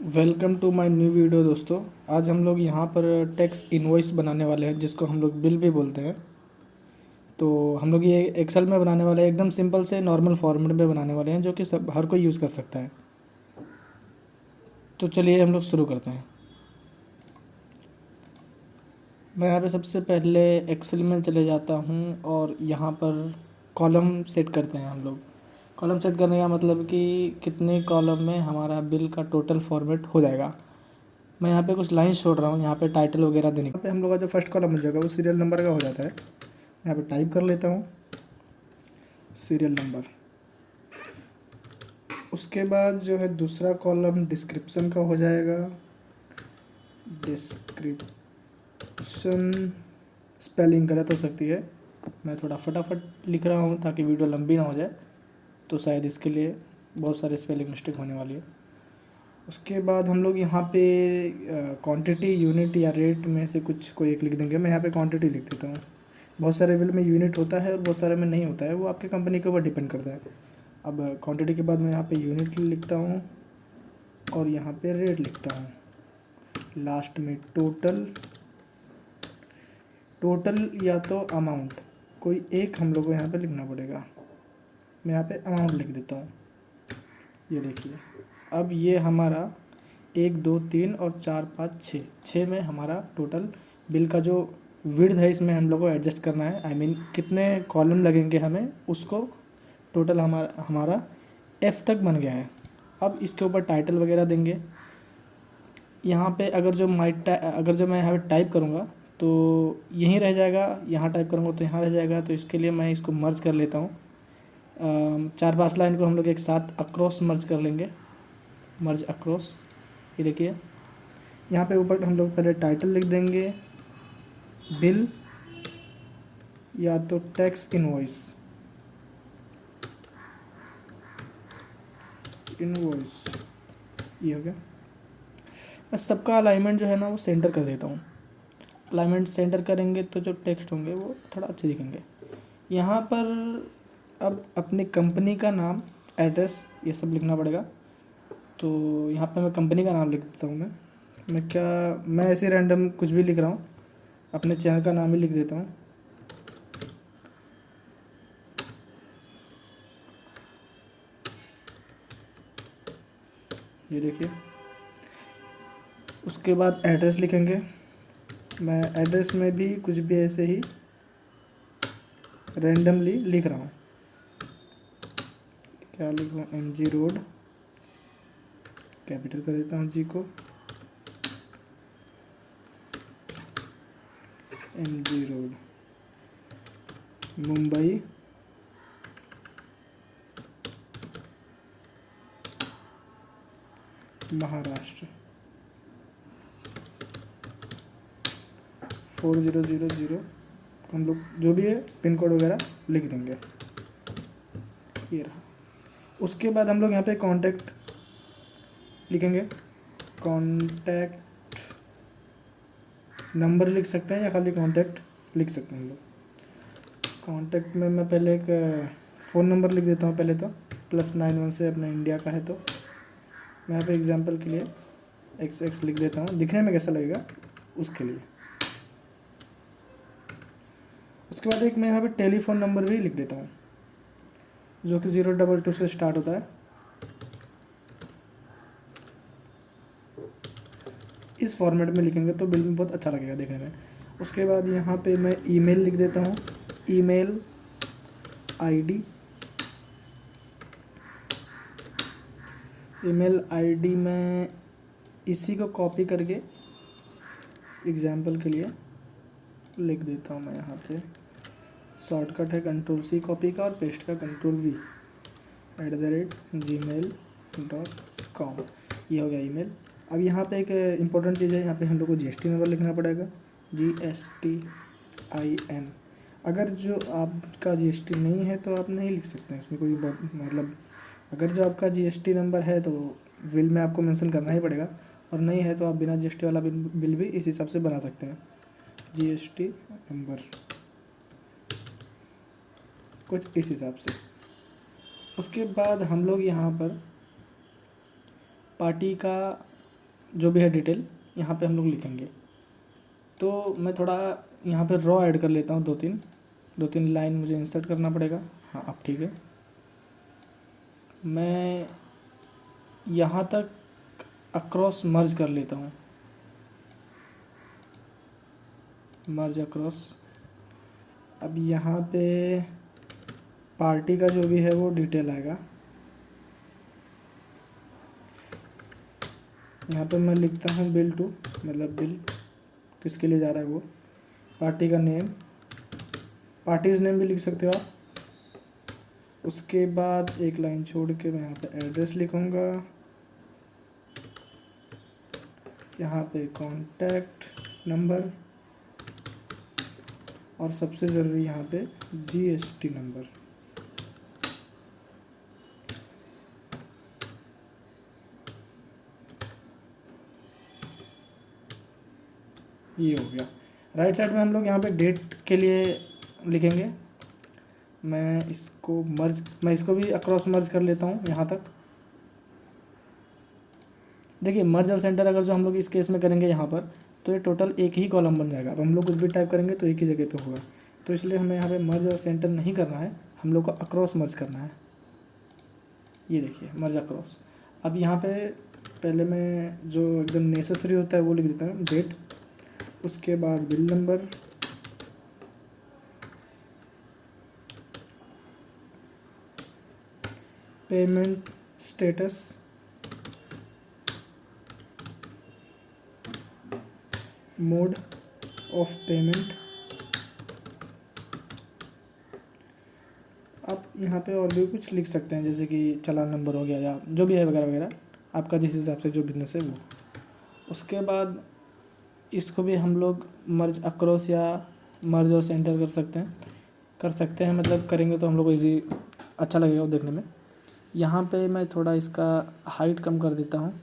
Welcome to my new video दोस्तों। आज हम लोग यहाँ पर टैक्स इनवॉइस बनाने वाले हैं, जिसको हम लोग बिल भी बोलते हैं। तो हम लोग ये एक्सेल में बनाने वाले हैं, एकदम सिंपल से नॉर्मल फॉर्मेट में बनाने वाले हैं, जो कि सब हर कोई यूज़ कर सकता है। तो चलिए हम लोग शुरू करते हैं। मैं यहाँ पे सबसे पहले एक्सेल में चले जाता हूँ और यहाँ पर कॉलम सेट करते हैं हम लोग। कॉलम सेट करने का मतलब कि कितने कॉलम में हमारा बिल का टोटल फॉर्मेट हो जाएगा। मैं यहाँ पे कुछ लाइंस छोड़ रहा हूँ, यहाँ पे टाइटल वगैरह देने। यहाँ पे हम लोग का जो फर्स्ट कॉलम हो जाएगा वो सीरियल नंबर का हो जाता है। यहाँ पे टाइप कर लेता हूँ सीरियल नंबर। उसके बाद जो है दूसरा कॉलम डिस्क्रिप्शन का हो जाएगा। डिस्क्रिप्शन स्पेलिंग गलत हो सकती है, मैं थोड़ा फटाफट लिख रहा हूँ ताकि वीडियो लंबी ना हो जाए, तो शायद इसके लिए बहुत सारे स्पेलिंग मिस्टेक होने वाली है। उसके बाद हम लोग यहाँ पे क्वांटिटी, यूनिट या रेट में से कुछ कोई एक लिख देंगे। मैं यहाँ पे क्वांटिटी लिख देता हूँ। बहुत सारे बिल में यूनिट होता है और बहुत सारे में नहीं होता है, वो आपके कंपनी के ऊपर डिपेंड करता है। अब क्वांटिटी के बाद मैं यहाँ पे यूनिट लिखता हूँ और यहाँ पे रेट लिखता हूँ। लास्ट में टोटल, या तो अमाउंट, कोई एक हम लोग को यहाँ पे लिखना पड़ेगा। मैं यहाँ पे अमाउंट लिख देता हूँ। ये देखिए, अब ये हमारा 1 2 3 और 4 5 6 में हमारा टोटल बिल का जो विड्थ है, इसमें हम लोग को एडजस्ट करना है। आई मीन कितने कॉलम लगेंगे हमें, उसको टोटल हमारा एफ तक बन गया है। अब इसके ऊपर टाइटल वगैरह देंगे। यहाँ पे अगर जो मैं यहाँ पे टाइप करूँगा तो यहीं रह जाएगा, यहाँ टाइप करूँगा तो यहाँ रह जाएगा। तो इसके लिए मैं इसको मर्ज कर लेता हूँ। 4 5 लाइन को हम लोग एक साथ अक्रॉस मर्ज कर लेंगे। मर्ज अक्रॉस, ये देखिए। यहाँ पे ऊपर हम लोग पहले टाइटल लिख देंगे, बिल या तो टैक्स इनवॉइस। ये हो गया। मैं सबका अलाइनमेंट जो है ना वो सेंटर कर देता हूँ। अलाइनमेंट सेंटर करेंगे तो जो टेक्स्ट होंगे वो थोड़ा अच्छे दिखेंगे। यहाँ पर अब अपनी कंपनी का नाम, एड्रेस, ये सब लिखना पड़ेगा। तो यहाँ पे मैं कंपनी का नाम लिख देता हूँ। मैं ऐसे रैंडम कुछ भी लिख रहा हूँ, अपने चैनल का नाम ही लिख देता हूँ। ये देखिए। उसके बाद एड्रेस लिखेंगे। मैं एड्रेस में भी कुछ भी ऐसे ही रैंडमली लिख रहा हूँ। क्या लिखूँ? MG रोड, कैपिटल कर देता हूँ जी को। MG road, Mumbai, Maharashtra 4000। हम लोग जो भी है पिन कोड वगैरह लिख देंगे। ये रहा। उसके बाद हम लोग यहाँ पे कांटेक्ट लिखेंगे। कांटेक्ट नंबर लिख सकते हैं या खाली कांटेक्ट लिख सकते हैं हम लोग। कांटेक्ट में मैं पहले एक फ़ोन नंबर लिख देता हूँ पहले तो, +91 से अपना इंडिया का है। तो मैं यहाँ पे एग्जांपल के लिए XX लिख देता हूँ, दिखने में कैसा लगेगा उसके लिए। उसके बाद एक मैं यहाँ पे टेलीफोन नंबर भी लिख देता हूँ, जो कि 022 से स्टार्ट होता है। इस फॉर्मेट में लिखेंगे तो बिल में बहुत अच्छा लगेगा देखने में। उसके बाद यहाँ पे मैं ईमेल लिख देता हूँ। ईमेल आईडी, मैं इसी को कॉपी करके एग्जाम्पल के लिए लिख देता हूँ। मैं यहाँ पे शॉर्टकट है Ctrl+C कॉपी का और पेस्ट का Ctrl+V, @gmail.com। ये हो गया ईमेल। अब यहाँ पे एक इम्पोर्टेंट चीज़ है, यहाँ पे हम लोग को GST नंबर लिखना पड़ेगा, GSTIN। अगर जो आपका GST नहीं है तो आप नहीं लिख सकते हैं इसमें कोई मतलब, अगर जो आपका GST नंबर है तो बिल में आपको मेंशन करना ही पड़ेगा, और नहीं है तो आप बिना GST वाला बिल भी इस हिसाब से बना सकते हैं। GST नंबर कुछ इस हिसाब से। उसके बाद हम लोग यहाँ पर पार्टी का जो भी है डिटेल यहाँ पे हम लोग लिखेंगे। तो मैं थोड़ा यहाँ पे रॉ ऐड कर लेता हूँ, दो तीन लाइन मुझे इंसर्ट करना पड़ेगा। हाँ अब ठीक है। मैं यहाँ तक अक्रॉस मर्ज कर लेता हूँ, मर्ज अक्रॉस। अब यहाँ पे पार्टी का जो भी है वो डिटेल आएगा। यहाँ पे मैं लिखता हूँ बिल टू, मतलब बिल किसके लिए जा रहा है वो, पार्टी का नेम, पार्टीज नेम भी लिख सकते हो आप। उसके बाद एक लाइन छोड़ के मैं यहाँ पे एड्रेस लिखूँगा, यहाँ पे कॉन्टैक्ट नंबर, और सबसे ज़रूरी यहाँ पे जीएसटी नंबर। ये हो गया। राइट साइड में हम लोग यहाँ पे डेट के लिए लिखेंगे। मैं इसको भी अक्रॉस मर्ज कर लेता हूँ यहाँ तक। देखिए मर्ज और सेंटर अगर जो हम लोग इस केस में करेंगे यहाँ पर, तो ये टोटल एक ही कॉलम बन जाएगा। अब हम लोग कुछ भी टाइप करेंगे तो एक ही जगह पे होगा, तो इसलिए हमें यहाँ पे मर्ज और सेंटर नहीं करना है, हम लोग को अक्रॉस मर्ज करना है। ये देखिए मर्ज अक्रॉस। अब यहाँ पे पहले मैं जो एकदम नेसेसरी होता है वो लिख देता हूँ, डेट, उसके बाद bill number, payment status, mode of payment. आप यहाँ पे और भी कुछ लिख सकते हैं, जैसे कि चालान नंबर हो गया या जो भी है वगैरह वगैरह, आपका जिस हिसाब से जो बिजनेस है वो। उसके बाद इसको भी हम लोग मर्ज अक्रॉस या मर्ज और सेंटर कर सकते हैं, मतलब करेंगे तो हम लोग को ईजी अच्छा लगेगा वो देखने में। यहाँ पे मैं थोड़ा इसका हाइट कम कर देता हूँ।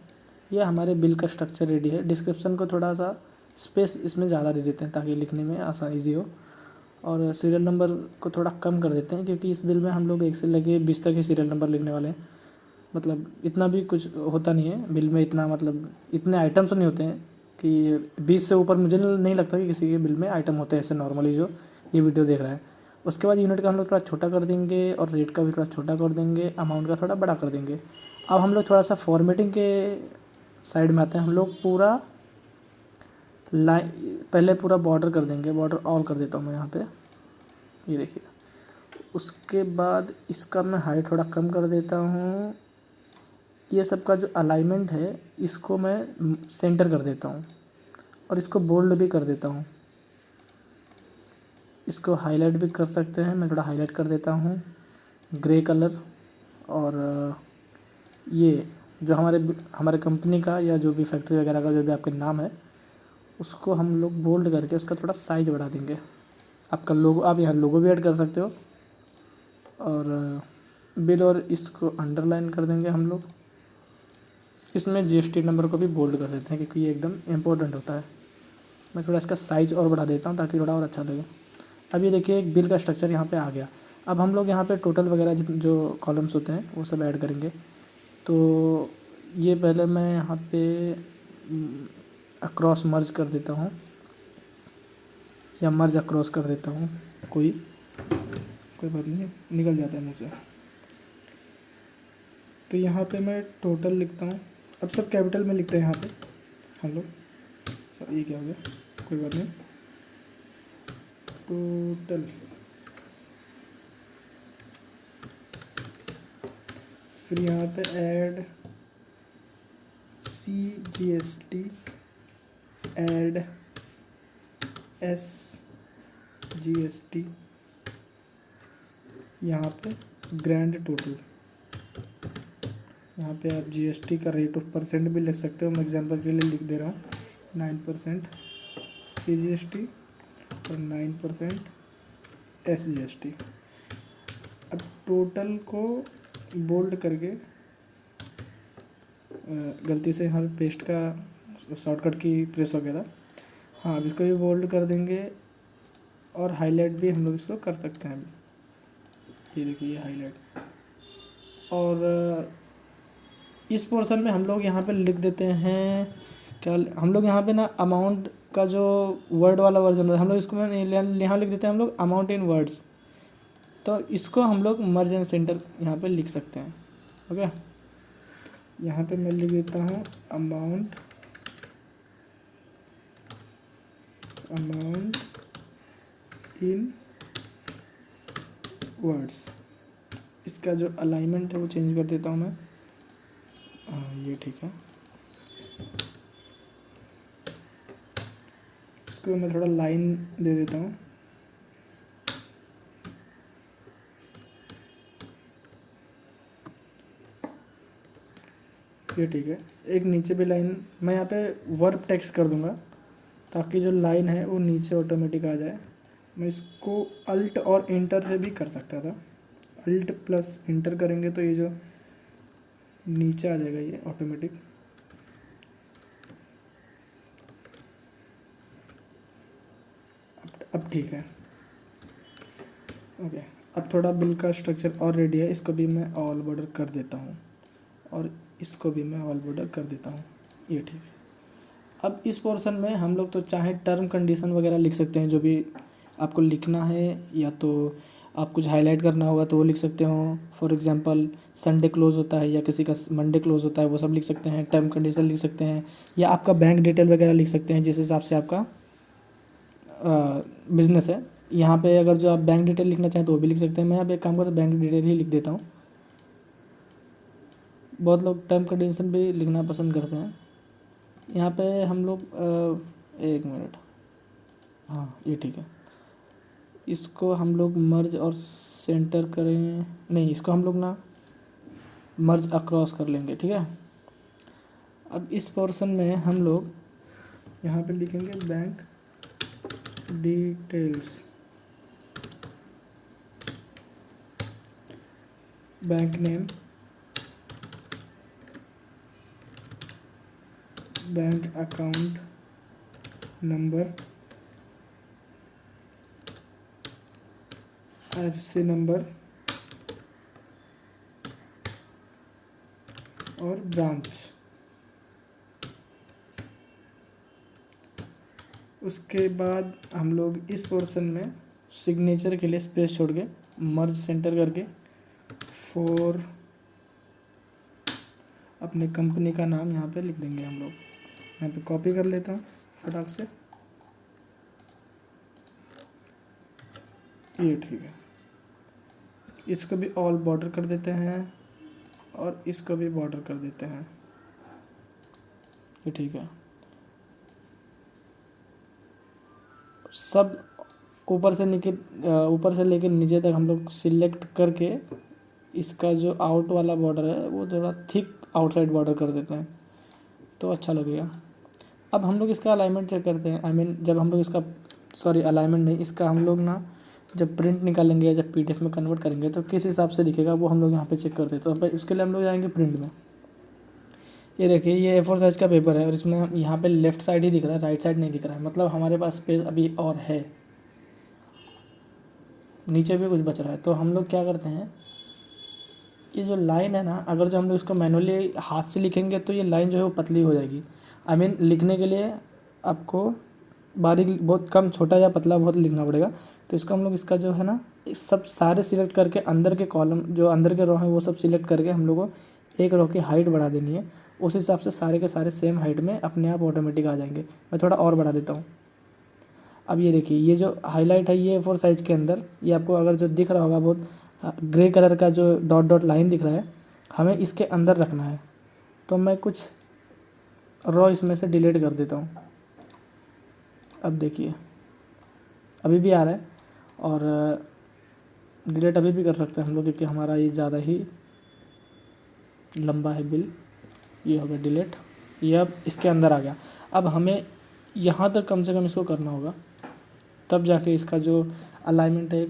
यह हमारे बिल का स्ट्रक्चर रेडी है। डिस्क्रिप्शन को थोड़ा सा स्पेस इसमें ज़्यादा दे देते हैं ताकि लिखने में आसान ईजी हो, और सीरियल नंबर को थोड़ा कम कर देते हैं क्योंकि इस बिल में हम लोग 1 से लेके 20 तक ही सीरियल नंबर लिखने वाले हैं। मतलब इतना भी कुछ होता नहीं है बिल में, इतना मतलब इतने आइटम्स नहीं होते हैं कि 20 से ऊपर मुझे नहीं लगता कि किसी के बिल में आइटम होते हैं ऐसे नॉर्मली जो ये वीडियो देख रहा है। उसके बाद यूनिट का हम लोग थोड़ा छोटा कर देंगे और रेट का भी थोड़ा छोटा कर देंगे, अमाउंट का थोड़ा बड़ा कर देंगे। अब हम लोग थोड़ा सा फॉर्मेटिंग के साइड में आते हैं। हम लोग पूरा लाइन पहले पूरा बॉर्डर कर देंगे, बॉर्डर ऑल कर देता हूँ मैं यहाँ पे, ये देखिए। उसके बाद इसका मैं हाइट थोड़ा कम कर देता हूँ। ये सब का जो अलाइनमेंट है इसको मैं सेंटर कर देता हूँ और इसको बोल्ड भी कर देता हूँ। इसको हाईलाइट भी कर सकते हैं, मैं थोड़ा हाईलाइट कर देता हूँ ग्रे कलर। और ये जो हमारे कंपनी का या जो भी फैक्ट्री वगैरह का जो भी आपके नाम है उसको हम लोग बोल्ड करके उसका थोड़ा साइज़ बढ़ा देंगे। आपका लोगो, आप यहाँ लोगो भी ऐड कर सकते हो। और बिल और इसको अंडरलाइन कर देंगे हम लोग। इसमें जीएसटी नंबर को भी बोल्ड कर देते हैं क्योंकि ये एकदम इम्पोर्टेंट होता है। मैं थोड़ा इसका साइज़ और बढ़ा देता हूँ ताकि थोड़ा और अच्छा लगे। अब ये देखिए एक बिल का स्ट्रक्चर यहाँ पे आ गया। अब हम लोग यहाँ पे टोटल वगैरह जो कॉलम्स होते हैं वो सब ऐड करेंगे। तो ये पहले मैं यहाँ पे अक्रॉस मर्ज कर देता हूँ या मर्ज अक्रॉस कर देता हूँ, कोई बात नहीं, निकल जाता है मुँह से। तो यहाँ पे मैं टोटल लिखता हूँ। अब सब कैपिटल में लिखते हैं यहाँ पे हम लोग। सर ये क्या हो गया, कोई बात नहीं। टोटल फिर यहाँ पे ऐड CGST, ऐड SGST, यहाँ पे ग्रैंड टोटल। यहाँ पे आप GST का रेट ऑफ परसेंट भी लिख सकते हो, मैं एग्जांपल के लिए लिख दे रहा हूँ 9% CGST और 9% SGST। अब टोटल को बोल्ड करके, गलती से यहाँ पेस्ट का शॉर्टकट की प्रेस हो गया था। हाँ अब इसको भी बोल्ड कर देंगे और हाईलाइट भी हम लोग इसको कर सकते हैं। ये देखिए हाईलाइट। और इस पोर्शन में हम लोग यहाँ पे लिख देते हैं क्या हम लोग यहाँ पे ना अमाउंट का जो वर्ड वाला वर्जन है हम लोग इसको यहाँ लिख देते हैं हम लोग अमाउंट इन वर्ड्स। तो इसको हम लोग मर्ज एंड सेंटर यहाँ पे लिख सकते हैं। ओके, यहाँ पे मैं लिख देता हूँ अमाउंट इन वर्ड्स। इसका जो अलाइनमेंट है वो चेंज कर देता हूँ मैं। हाँ, ये ठीक है। इसको मैं थोड़ा लाइन दे देता हूँ। ये ठीक है। एक नीचे भी लाइन मैं यहाँ पे वर्ब टेक्स्ट कर दूंगा ताकि जो लाइन है वो नीचे ऑटोमेटिक आ जाए। मैं इसको अल्ट और इंटर से भी कर सकता था। अल्ट प्लस इंटर करेंगे तो ये जो नीचे आ जाएगा ये ऑटोमेटिक। अब ठीक है। ओके, अब थोड़ा बिल का स्ट्रक्चर और रेडी है। इसको भी मैं ऑल बॉर्डर कर देता हूँ और इसको भी मैं ऑल बॉर्डर कर देता हूँ। ये ठीक है। अब इस पोर्शन में हम लोग तो चाहे टर्म कंडीशन वगैरह लिख सकते हैं, जो भी आपको लिखना है, या तो आप कुछ हाईलाइट करना होगा तो वो लिख सकते हो। फॉर एग्जांपल संडे क्लोज होता है या किसी का मंडे क्लोज होता है, वो सब लिख सकते हैं। टर्म कंडीशन लिख सकते हैं या आपका बैंक डिटेल वगैरह लिख सकते हैं जिस हिसाब से आपका बिजनेस है। यहाँ पे अगर जो आप बैंक डिटेल लिखना चाहें तो वो भी लिख सकते हैं। मैं यहाँ पे एक काम करता हूँ, बैंक डिटेल ही लिख देता हूँ। बहुत लोग टर्म कंडीशन भी लिखना पसंद करते हैं। यहाँ पे हम लोग एक मिनट, हाँ ये ठीक है। इसको हम लोग मर्ज और सेंटर करें, नहीं इसको हम लोग ना मर्ज अक्रॉस कर लेंगे, ठीक है। अब इस पोर्शन में हम लोग यहाँ पे लिखेंगे bank details, bank name, bank account number, IFSC number और ब्रांच। उसके बाद हम लोग इस पोर्शन में सिग्नेचर के लिए स्पेस छोड़ के मर्ज सेंटर करके फॉर अपने कंपनी का नाम यहाँ पे लिख देंगे हम लोग। यहाँ पे कॉपी कर लेता हूँ फटाक से। ये ठीक है। इसको भी ऑल बॉर्डर कर देते हैं और इसको भी बॉर्डर कर देते हैं। ये ठीक है। सब ऊपर से लेके नीचे तक हम लोग सिलेक्ट करके इसका जो आउट वाला बॉर्डर है वो थोड़ा थिक आउटसाइड बॉर्डर कर देते हैं तो अच्छा लगेगा। अब हम लोग इसका अलाइनमेंट चेक करते हैं। जब हम लोग इसका अलाइनमेंट नहीं, इसका हम लोग ना जब प्रिंट निकालेंगे या जब PDF में कन्वर्ट करेंगे तो किस हिसाब से दिखेगा वो हम लोग यहाँ पे चेक करते हैं। तो उसके लिए हम लोग जाएंगे प्रिंट में। ये देखिए, ये A4 साइज़ का पेपर है और इसमें यहाँ पे लेफ़्ट साइड ही दिख रहा है, राइट साइड नहीं दिख रहा है। मतलब हमारे पास स्पेस अभी और है, नीचे भी कुछ बच रहा है। तो हम लोग क्या करते हैं, ये जो लाइन है ना, अगर जो हम लोग इसको मैनुअली हाथ से लिखेंगे तो ये लाइन जो है वो पतली हो जाएगी। लिखने के लिए आपको बारीक, बहुत कम, छोटा या पतला बहुत लिखना पड़ेगा। तो इसको हम लोग इसका जो है ना सब सारे सिलेक्ट करके अंदर के कॉलम, जो अंदर के रो हैं वो सब सिलेक्ट करके हम लोग को एक रो की हाइट बढ़ा देनी है। उस हिसाब से सारे के सारे सेम हाइट में अपने आप ऑटोमेटिक आ जाएंगे। मैं थोड़ा और बढ़ा देता हूँ। अब ये देखिए, ये जो हाईलाइट है ये A4 साइज़ के अंदर, ये आपको अगर जो दिख रहा होगा बहुत ग्रे कलर का जो डॉट डॉट लाइन दिख रहा है, हमें इसके अंदर रखना है। तो मैं कुछ रो इसमें से डिलीट कर देता हूँ। अब देखिए अभी भी आ रहा है और डिलीट अभी भी कर सकते हैं हम लोग क्योंकि हमारा ये ज़्यादा ही लंबा है बिल। ये हो गया डिलीट, ये अब इसके अंदर आ गया। अब हमें यहाँ तक कम से कम इसको करना होगा, तब जाके इसका जो अलाइनमेंट है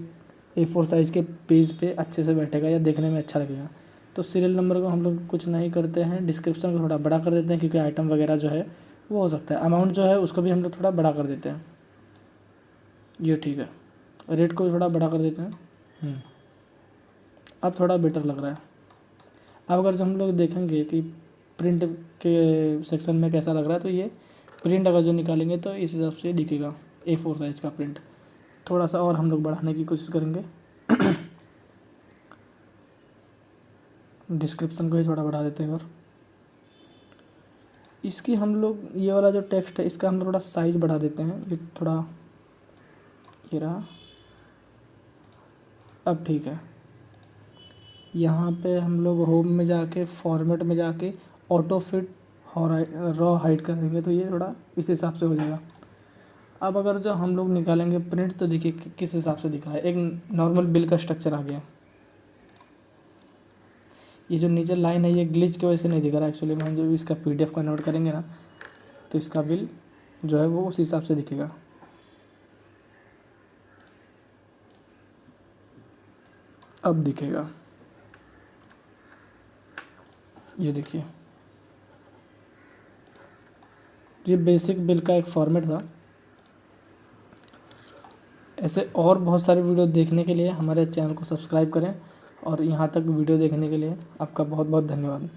A4 साइज़ के पेज पे अच्छे से बैठेगा या देखने में अच्छा लगेगा। तो सीरियल नंबर को हम लोग कुछ नहीं करते हैं, डिस्क्रिप्शन को थोड़ा बड़ा कर देते हैं क्योंकि आइटम वगैरह जो है वो हो सकता है। अमाउंट जो है उसको भी हम लोग थोड़ा बड़ा कर देते हैं। ये ठीक है। रेट को भी थोड़ा बड़ा कर देते हैं। अब थोड़ा बेटर लग रहा है। अब अगर जो हम लोग देखेंगे कि प्रिंट के सेक्शन में कैसा लग रहा है। तो ये प्रिंट अगर जो निकालेंगे तो इस हिसाब से दिखेगा A4 साइज़ का प्रिंट। थोड़ा सा और हम लोग बढ़ाने की कोशिश करेंगे। डिस्क्रिप्शन को ही थोड़ा बढ़ा देते हैं और इसकी हम लोग ये वाला जो टेक्स्ट है इसका हम थोड़ा साइज़ बढ़ा देते हैं। ये थोड़ा ये रहा, अब ठीक है। यहाँ पे हम लोग होम में जाके फॉर्मेट में जाके ऑटो फिट रॉ हाइट कर देंगे तो ये थोड़ा इस हिसाब से हो जाएगा। अब अगर जो हम लोग निकालेंगे प्रिंट तो देखिए किस हिसाब से दिख रहा है, एक नॉर्मल बिल का स्ट्रक्चर आ गया। ये जो नीचे लाइन है ये ग्लिच की वजह से नहीं दिख रहा है एक्चुअली में। हम जो इसका PDF कन्वर्ट करेंगे ना तो इसका बिल जो है वो उस हिसाब से दिखेगा। अब दिखेगा, ये देखिए, ये बेसिक बिल का एक फॉर्मेट था। ऐसे और बहुत सारे वीडियो देखने के लिए हमारे चैनल को सब्सक्राइब करें और यहाँ तक वीडियो देखने के लिए आपका बहुत बहुत धन्यवाद।